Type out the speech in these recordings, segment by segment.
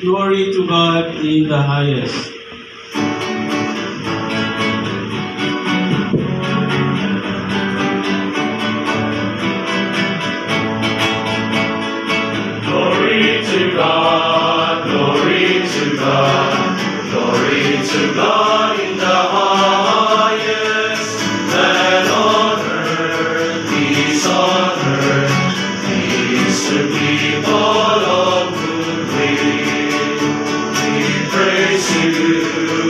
Glory to God in the highest. Glory to God, glory to God, glory to God in the highest, and on earth, peace on earth, peace to people of good will. We praise you,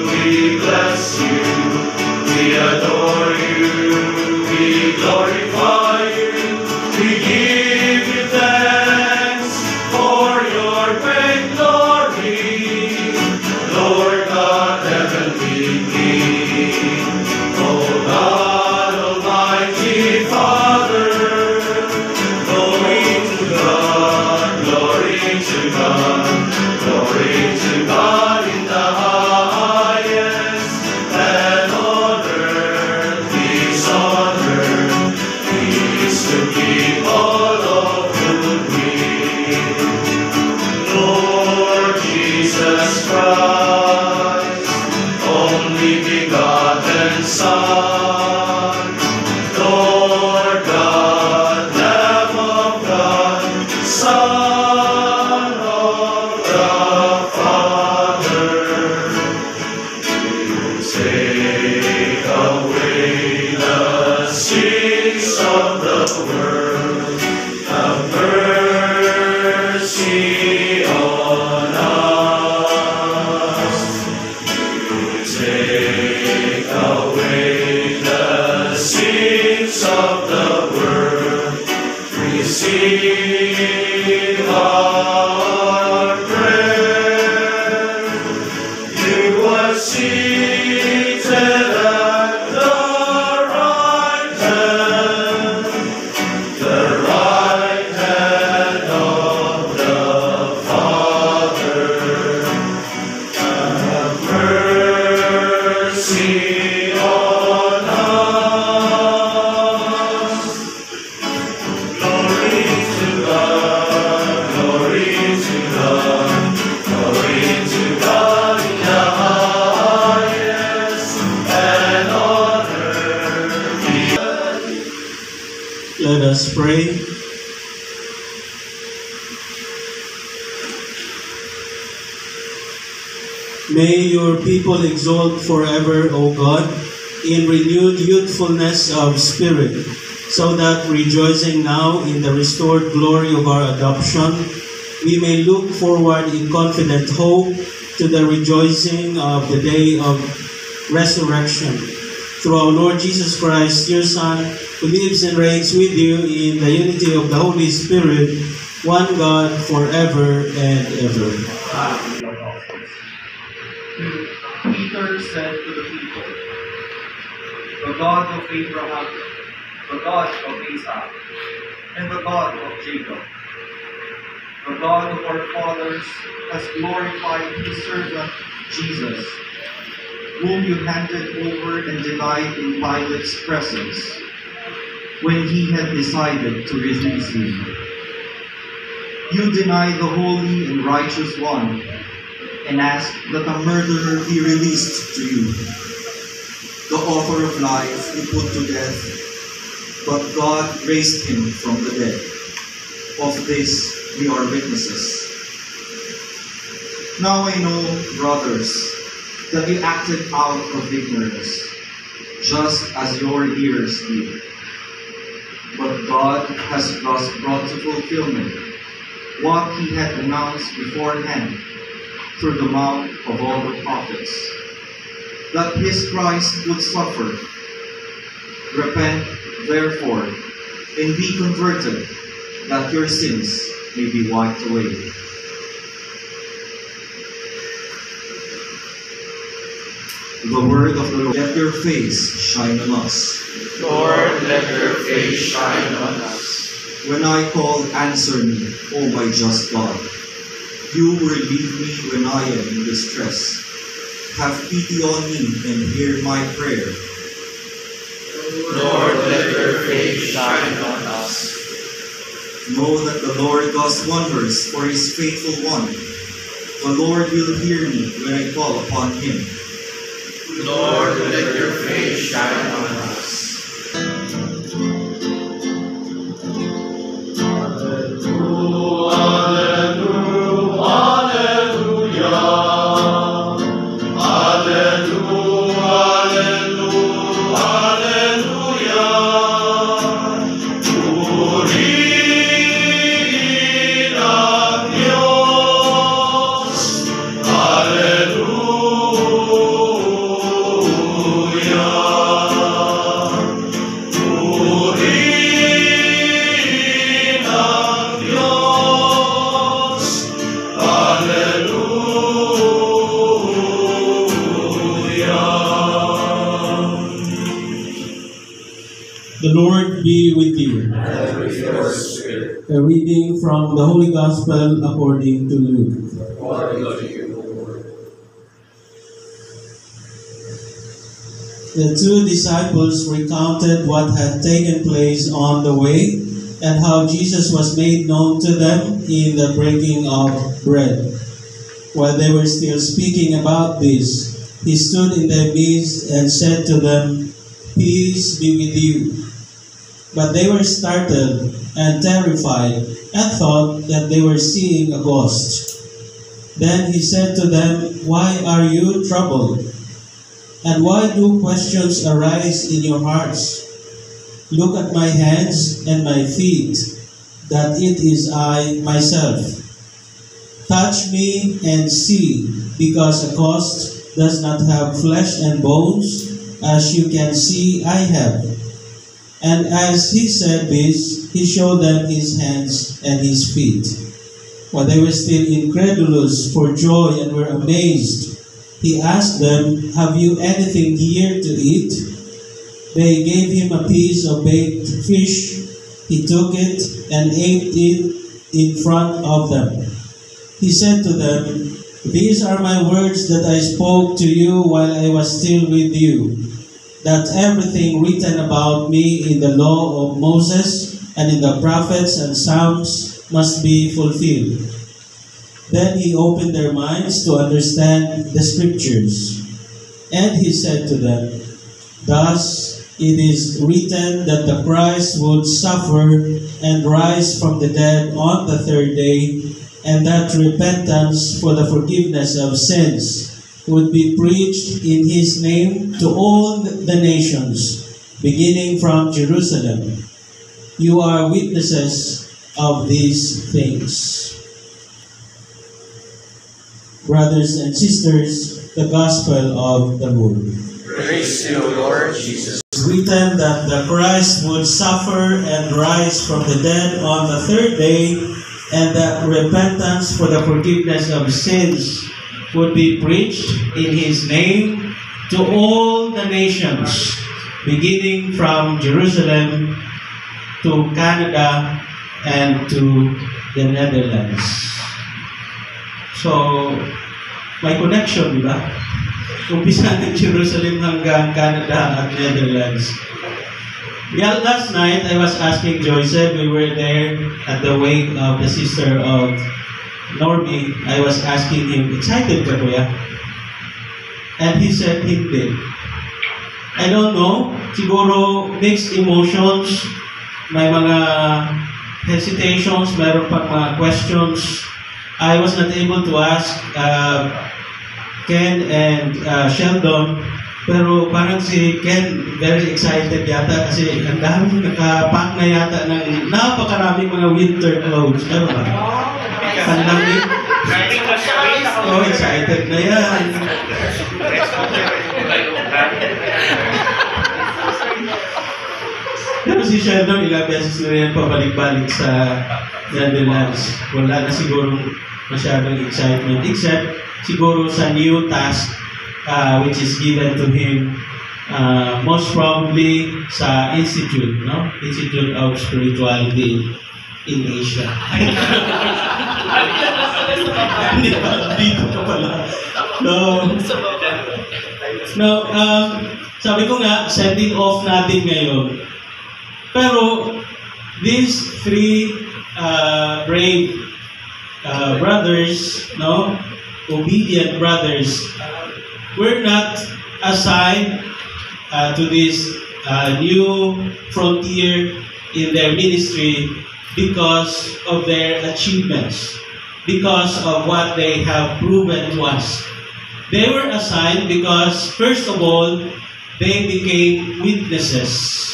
we bless you, we adore you, we glorify you, we give you thanks for your great glory, Lord God, heavenly King, O God, Almighty Father. Glory to God, glory to God, glory to God in the highest, and on earth, peace on earth, peace to people of good will. Lord Jesus Christ, only begotten Son, Lord God, Lamb of God, Son of the Father, you take away the sins of the world. Have mercy on us. You take away the sins of the world. Receive our prayer. You are seated at the right hand of the Father. Have mercy on us. Glory to God, glory to God, glory to God in the highest, and on earth. Let us pray. May your people exalt forever, O God, in renewed youthfulness of spirit, so that rejoicing now in the restored glory of our adoption, we may look forward in confident hope to the rejoicing of the day of resurrection. Through our Lord Jesus Christ, your Son, who lives and reigns with you in the unity of the Holy Spirit, one God, forever and ever. Peter said to the people, "The God of Abraham, the God of Isaac, and the God of Jacob, the God of our fathers, has glorified his servant Jesus, whom you handed over and denied in Pilate's presence, when he had decided to release him. You deny the holy and righteous one and ask that a murderer be released to you. The author of life you put to death, but God raised him from the dead. Of this we are witnesses. Now I know, brothers, that you acted out of ignorance, just as your hearers did. But God has thus brought to fulfillment what he had announced beforehand through the mouth of all the prophets, that his Christ would suffer. Repent, therefore, and be converted, that your sins may be wiped away. The word of the Lord. Let your face shine on us. Lord, let your face shine on us. When I call, answer me, O my just God. You will relieve me when I am in distress. Have pity on me and hear my prayer. Lord, let your face shine on us. Know that the Lord does wonders for his faithful one. The Lord will hear me when I call upon him. Lord, let your face shine on us. The Lord be with you. And with your spirit. A reading from the Holy Gospel according to Luke. Glory to you, Lord. The two disciples recounted what had taken place on the way and how Jesus was made known to them in the breaking of bread. While they were still speaking about this, he stood in their midst and said to them, "Peace be with you." But they were startled and terrified and thought that they were seeing a ghost. Then he said to them, "Why are you troubled? And why do questions arise in your hearts? Look at my hands and my feet, that it is I myself. Touch me and see, because a ghost does not have flesh and bones, as you can see I have." And as he said this, he showed them his hands and his feet. While they were still incredulous for joy and were amazed, he asked them, "Have you anything here to eat?" They gave him a piece of baked fish. He took it and ate it in front of them. He said to them, "These are my words that I spoke to you while I was still with you, that everything written about me in the law of Moses and in the prophets and Psalms must be fulfilled." Then he opened their minds to understand the scriptures. And he said to them, "Thus it is written that the Christ would suffer and rise from the dead on the third day, and that repentance for the forgiveness of sins would be preached in his name to all the nations, beginning from Jerusalem. You are witnesses of these things." Brothers and sisters, the Gospel of the Lord. Praise to you, Lord Jesus. It's written that the Christ would suffer and rise from the dead on the third day, and that repentance for the forgiveness of sins would be preached in his name to all the nations, beginning from Jerusalem to Canada and to the Netherlands. So, may connection, di ba? Umpisa ng Jerusalem hanggang Canada at Netherlands. Yeah, last night I was asking Joseph, we were there at the wake of the sister of Normie. I was asking him, excited ka kuya? And he said, hindi. I don't know, siguro mixed emotions, may mga hesitations, mayroon pang mga questions. I was not able to ask Ken and Sheldon, pero parang si Ken very excited yata kasi ang dami nakapack na yata ng napakaraming mga winter clothes. Ano ba? Pandamig. Oh, excited na yan. Pero si Sheldon ilang beses na yan pabalik-balik sa Netherlands. Wala na siguro masyadong excitement except siguro sa new task which is given to him most probably sa Institute, no? Institute of Spirituality in Asia. Dito ka pala. No, sabi ko nga, sending off natin ngayon. Pero, these three brave brothers, no? Obedient brothers, were not assigned to this new frontier in their ministry because of their achievements, because of what they have proven to us. They were assigned because, first of all, they became witnesses.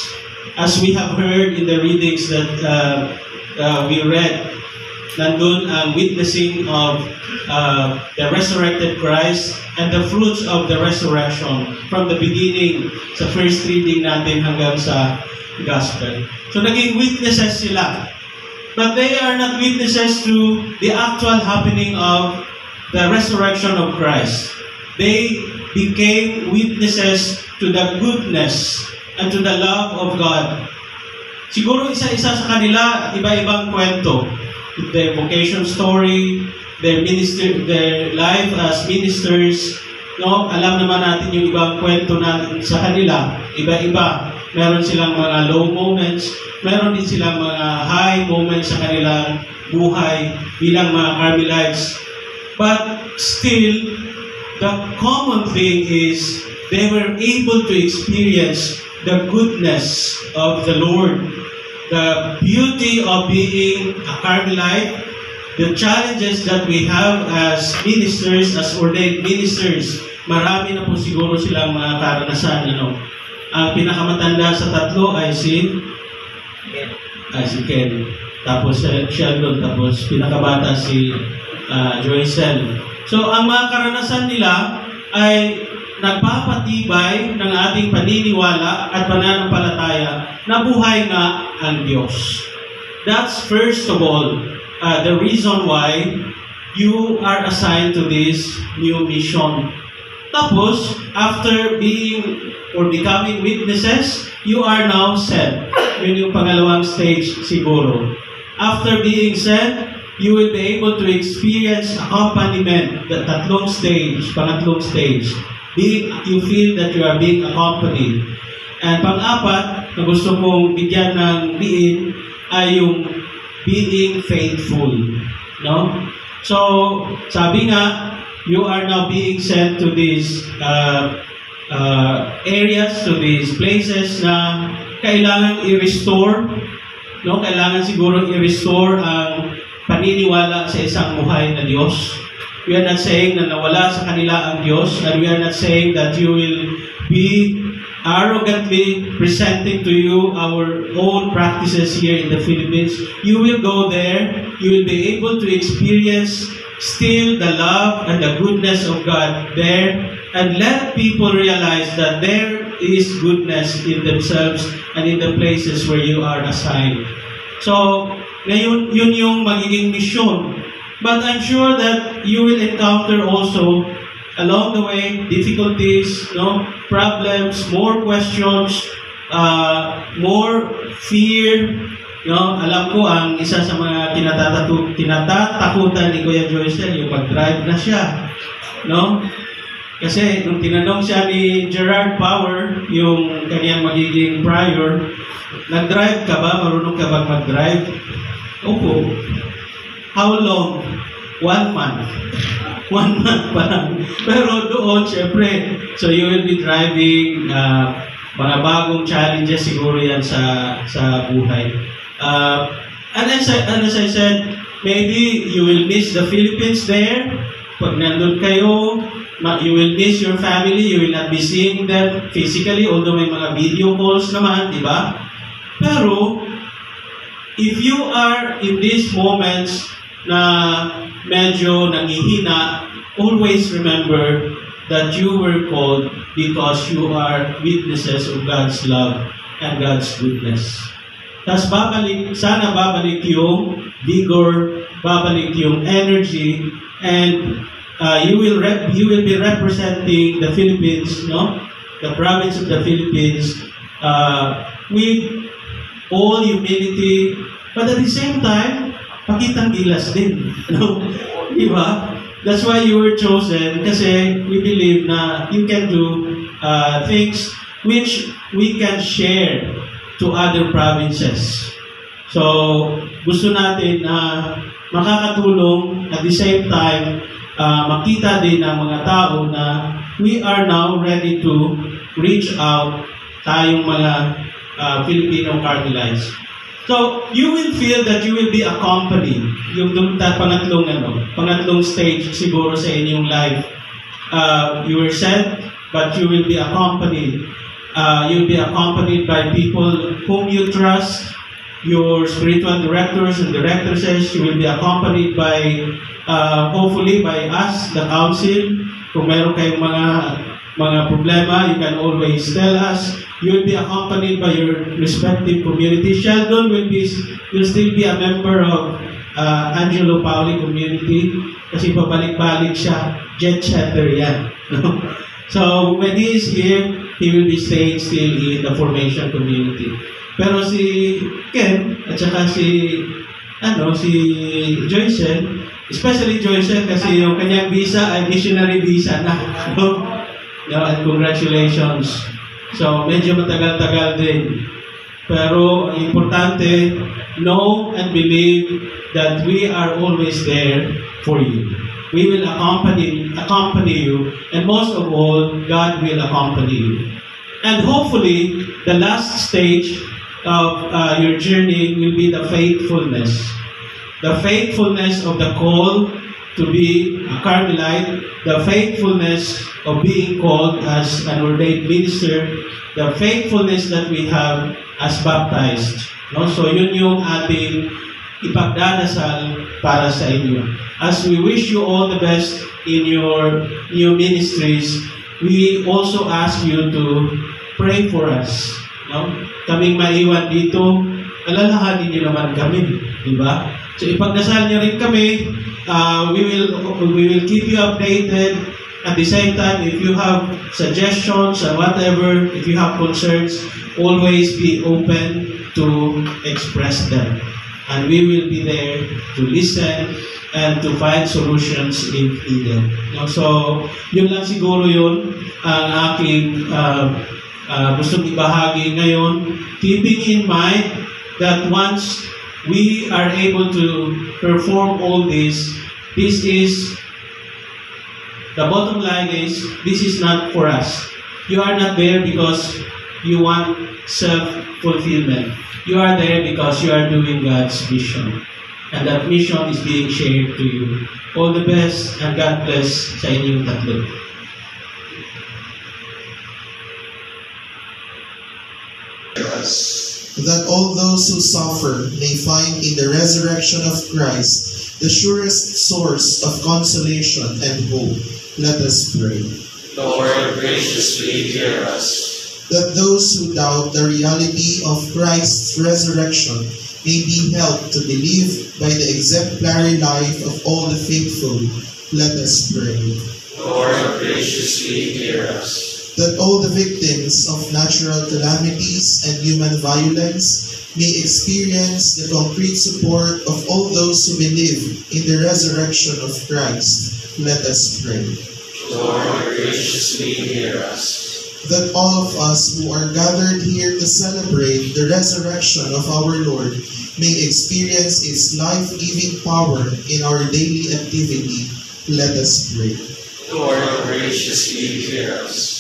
As we have heard in the readings that we read, nandun ang witnessing of the resurrected Christ and the fruits of the resurrection from the beginning sa first reading natin hanggang sa gospel. So naging witnesses sila. But they are not witnesses to the actual happening of the resurrection of Christ. They became witnesses to the goodness and to the love of God. Siguro isa-isa sa kanila, iba-ibang kwento. Their vocation story, their life as ministers, no? Alam naman natin yung ibang kwento natin sa kanila, iba-iba. Meron silang mga low moments, meron din silang mga high moments sa kanilang buhay bilang mga Carmelites. But still, the common thing is they were able to experience the goodness of the Lord, the beauty of being a Carmelite, the challenges that we have as ministers, as ordained ministers. Marami na po siguro silang mga karanasan. Ano? Ang pinakamatanda sa tatlo ay si Ken. Tapos Sheldon. Tapos pinakabata si Joycel. So ang mga karanasan nila ay nagpapatibay ng ating paniniwala at pananampalataya na buhay nga ang Diyos. That's first of all the reason why you are assigned to this new mission. Tapos, after being or becoming witnesses, you are now sent. Yun yung pangalawang stage siguro. After being sent, you will be able to experience accompaniment, the pangatlong stage. You feel that you are being accompanied. And pang-apat, na gusto kong bigyan ng diin, ay yung being faithful. No? So, sabi nga, you are now being sent to these areas, to these places na kailangan i-restore. No? Kailangan siguro i-restore ang paniniwala sa isang buhay na Diyos. We are not saying na nawala sa kanila ang Diyos, and we are not saying that you will be arrogantly presenting to you our own practices here in the Philippines. You will go there, you will be able to experience still the love and the goodness of God there, and let people realize that there is goodness in themselves and in the places where you are assigned. So, ngayon, yun yung magiging mission. But I'm sure that you will encounter also along the way difficulties, no, problems, more questions, more fear. No, alam ko ang isa sa mga kinatatakutan ni Kuya Joycel yung pag-drive na siya, no? Kasi nung tinanong siya ni Gerard Power, yung kanyang magiging prior, nag-drive ka ba? Marunong ka ba mag-drive? Opo. How long? 1 month. 1 month pa lang. Pero doon, syempre, so you will be driving, mga bagong challenges siguro yan sa buhay. And as I said, maybe you will miss the Philippines there. Pag nandun kayo, you will miss your family, you will not be seeing them physically, although may mga video calls naman, di ba? Pero, if you are in these moments na medyo nangihina, always remember that you were called because you are witnesses of God's love and God's goodness. Tapos sana babalik yung vigor, babalik yung energy, and you will be representing the Philippines, no? The province of the Philippines, with all humility, but at the same time, pakitang gilas din, no? Diba? That's why you were chosen, kasi we believe na you can do things which we can share to other provinces. So, gusto natin na makakatulong, at the same time, makita din ng mga tao na we are now ready to reach out tayong mga Filipino Carmelites. So, you will feel that you will be accompanied. Yung pangatlong stage siguro sa inyong life. You were sent, but you will be accompanied. You'll be accompanied by people whom you trust, your spiritual directors and directresses. You will be accompanied by, hopefully, by us, the council. Kung meron kayong mga problema, you can always tell us. You will be accompanied by your respective community. Sheldon will still be a member of Angelo Pauli community kasi pabalik-balik siya. Jet setter yan. So, when he is here, he will be staying still in the formation community. Pero si Ken, at saka si Joycel, especially Joycel kasi yung kanyang visa ay missionary visa na. And congratulations. So, medyo matagal-tagal din. Pero, ang importante, know and believe that we are always there for you. We will accompany you, and most of all, God will accompany you. And hopefully, the last stage of your journey will be the faithfulness. The faithfulness of the call to be a Carmelite, the faithfulness of being called as an ordained minister, the faithfulness that we have as baptized. No? So yun yung ating ipagdadasal para sa inyo. As we wish you all the best in your new ministries, we also ask you to pray for us. No? Kaming maiwan dito, alalahanin niyo naman kami, di ba? So ipagdasal niyo rin kami. We will keep you updated. At the same time, if you have suggestions and whatever, if you have concerns, always be open to express them. And we will be there to listen and to find solutions if needed. So, yun lang siguro yun ang aking gustong ibahagi ngayon. Keeping in mind that once we are able to perform all this is, the bottom line is, this is not for us. You are not there because you want self-fulfillment. You are there because you are doing God's mission. And that mission is being shared to you. All the best and God bless sa inyong tatlo. That all those who suffer may find in the resurrection of Christ the surest source of consolation and hope. Let us pray. Lord, graciously hear us. That those who doubt the reality of Christ's resurrection may be helped to believe by the exemplary life of all the faithful. Let us pray. Lord, graciously hear us. That all the victims of natural calamities and human violence may experience the concrete support of all those who believe in the resurrection of Christ. Let us pray. Lord, graciously hear us. That all of us who are gathered here to celebrate the resurrection of our Lord may experience its life-giving power in our daily activity. Let us pray. Lord, graciously hear us.